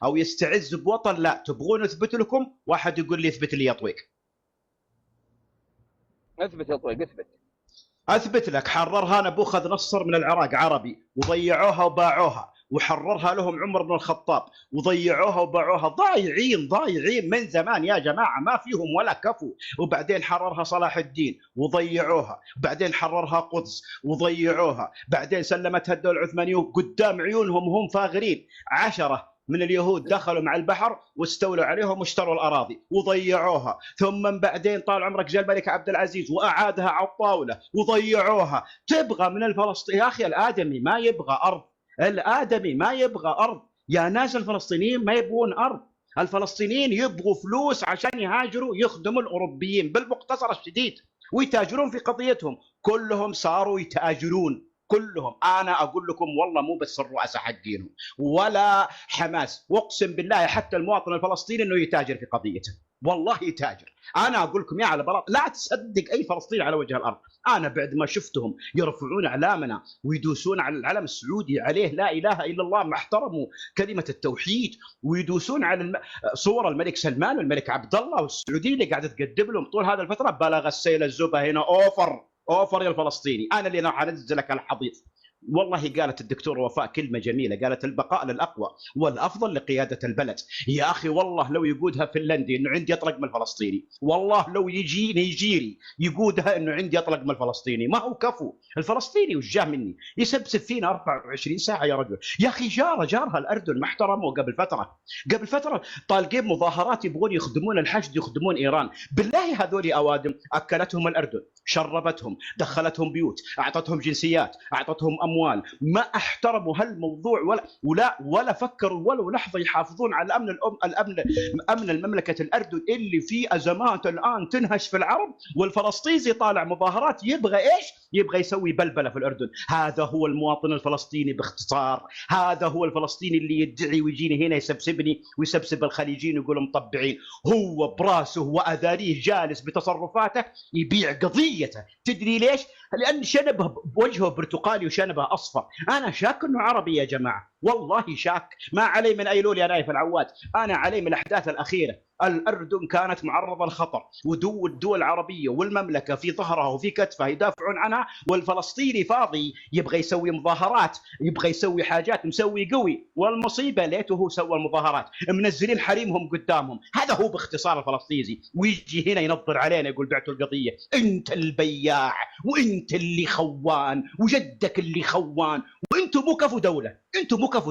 او يستعز بوطن، لا تبغون اثبت لكم. واحد يقول لي اثبت لي يا طويق. اثبت يا طويق اثبت. اثبت لك. حررها نبوخذ نصر من العراق عربي، وضيعوها وباعوها، وحررها لهم عمر بن الخطاب وضيعوها وباعوها. ضايعين ضايعين من زمان يا جماعه، ما فيهم ولا كفو. وبعدين حررها صلاح الدين وضيعوها، بعدين حررها قدس وضيعوها، بعدين سلمتها الدوله العثمانيه قدام عيونهم هم فاغرين. 10 من اليهود دخلوا مع البحر واستولوا عليهم واشتروا الاراضي وضيعوها. ثم بعدين طال عمرك جاء الملك عبد العزيز واعادها على الطاوله وضيعوها. تبغى من الفلسطيني يا اخي؟ الادمي ما يبغى ارض، الادمي ما يبغى ارض يا ناس. الفلسطينيين ما يبغون ارض، الفلسطينيين يبغوا فلوس عشان يهاجروا يخدموا الاوروبيين بالمختصر الشديد ويتاجرون في قضيتهم. كلهم صاروا يتاجرون كلهم. انا اقول لكم والله مو بس الرؤساء حقينهم ولا حماس، واقسم بالله حتى المواطن الفلسطيني انه يتاجر في قضيته، والله يتاجر. انا اقول لكم يا على بلاط، لا تصدق اي فلسطيني على وجه الارض. انا بعد ما شفتهم يرفعون اعلامنا ويدوسون على العلم السعودي عليه لا اله الا الله، ما احترموا كلمه التوحيد، ويدوسون على صور الملك سلمان والملك عبد الله والسعوديه اللي قاعده تقدم لهم طول هذه الفتره. بلغ السيل الزبه هنا اوفر يا الفلسطيني. انا اللي راح انزلك على الحضيض. والله قالت الدكتور وفاء كلمه جميله، قالت البقاء للاقوى والافضل لقياده البلد. يا اخي والله لو يقودها فنلندي انه عندي اطلق من الفلسطيني، والله لو يجي نيجيري يقودها انه عندي اطلق من الفلسطيني. ما هو كفو الفلسطيني وش جاه مني يسبسب فينا 24 ساعه يا رجل. يا اخي جارها الاردن ما احترموه قبل فتره طالقين مظاهرات يبغون يخدمون الحشد يخدمون ايران. بالله هذول اوادم اكلتهم الاردن، شربتهم، دخلتهم بيوت، اعطتهم جنسيات، اعطتهم اموال. ما احترموا هالموضوع ولا فكروا ولو لحظه يحافظون على امن المملكه الاردن اللي في ازمات الان تنهش في العرب. والفلسطيني طالع مظاهرات يبغى ايش؟ يبغى يسوي بلبله في الاردن. هذا هو المواطن الفلسطيني باختصار، هذا هو الفلسطيني اللي يدعي ويجيني هنا يسبسبني ويسبسب الخليجيين ويقولوا مطبعين. هو براسه واذاريه جالس بتصرفاته يبيع قضيته. تدري ليش؟ لان شنبه بوجهه برتقالي وشنبه اصفر. انا شاك انه عربي يا جماعه، والله شاك. ما علي من ايلول يا نايف العواد، انا علي من الاحداث الاخيره. الاردن كانت معرضه للخطر، والدول العربيه والمملكه في ظهرها وفي كتفها يدافعون عنها، والفلسطيني فاضي يبغى يسوي مظاهرات، يبغى يسوي حاجات، مسوي قوي. والمصيبه ليته هو سوى المظاهرات، منزلين حريمهم قدامهم. هذا هو باختصار الفلسطيني. ويجي هنا ينظر علينا يقول بعتوا القضيه. انت البياع، وانت اللي خوان، وجدك اللي خوان، وانتم مو كفو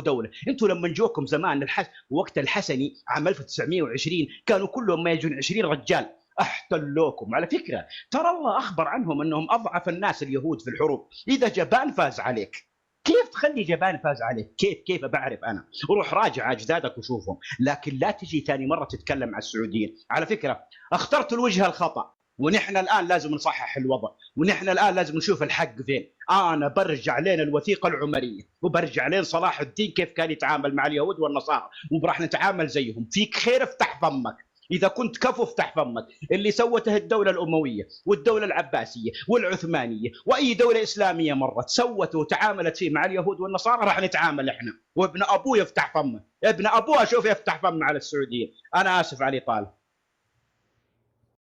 دوله. انتم لما جوكم زمان وقت الحسني عام 1920 كانوا كلهم ما يجون 20 رجال احتلوكم. على فكره ترى الله اخبر عنهم انهم اضعف الناس اليهود في الحروب. اذا جبان فاز عليك، كيف تخلي جبان فاز عليك؟ كيف بعرف انا؟ روح راجع اجدادك وشوفهم، لكن لا تجي ثاني مره تتكلم عن السعوديين. على فكره اخترت الوجهه الخطا، ونحن الان لازم نصحح الوضع، ونحن الان لازم نشوف الحق فين. انا برجع لين الوثيقه العمريه، وبرجع لين صلاح الدين كيف كان يتعامل مع اليهود والنصارى، وراح نتعامل زيهم. فيك خير افتح فمك، اذا كنت كفو افتح فمك. اللي سوته الدوله الامويه والدوله العباسيه والعثمانيه واي دوله اسلاميه مرت سوت وتعاملت فيه مع اليهود والنصارى، راح نتعامل احنا. وابن ابوه يفتح فمه، ابن ابوه اشوف يفتح فمه على السعوديين. انا اسف علي طال.